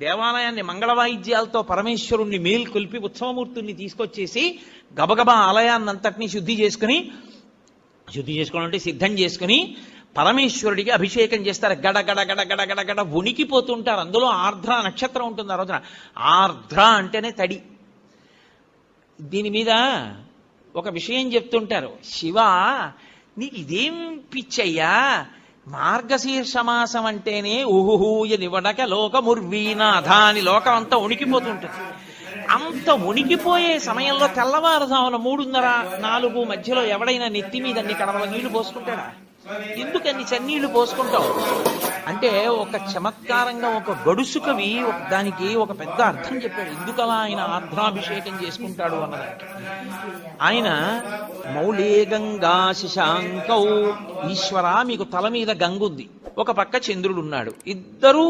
దేవాలయాన్ని మంగళవాయిద్యాలతో పరమేశ్వరుణ్ణి మేల్కొల్పి ఉత్సవమూర్తుల్ని తీసుకొచ్చేసి గబగబా ఆలయాన్నంతటినీ శుద్ధి చేసుకోవాలంటే సిద్ధం చేసుకుని పరమేశ్వరుడికి అభిషేకం చేస్తారు. గడ గడ గడ గడ గడ గడ వణికిపోతుంటారు. అందులో ఆర్ద్ర నక్షత్రం ఉంటుంది ఆ రోజున. ఆర్ద్ర అంటేనే తడి. దీని మీద ఒక విషయం చెప్తుంటారు. శివ, నీకు ఇదేం పిచ్చయ్యా, మార్గశీర్షమాసం అంటేనే ఊహూయ నివడక లోకముర్వీనాథ అని లోకం అంతా వణికిపోతుంటుంది. అంత వణికిపోయే సమయంలో తెల్లవారుజామున 3:30-4 మధ్యలో ఎవడైనా నెత్తి మీద అన్ని కడవల నీళ్లు పోసుకుంటాడా? ఎందుకన్ని చన్నీళ్లు పోసుకుంటావు అంటే ఒక చమత్కారంగా ఒక గడుసు కవి దానికి ఒక పెద్ద అర్థం చెప్పాడు. ఎందుకలా ఆయన ఆర్ద్రాభిషేకం చేసుకుంటాడు అన్నదానికి. ఆయన మౌళే గంగా శశాంకౌ, ఈశ్వర మీకు తల మీద గంగుంది, ఒక పక్క చంద్రుడు ఉన్నాడు, ఇద్దరూ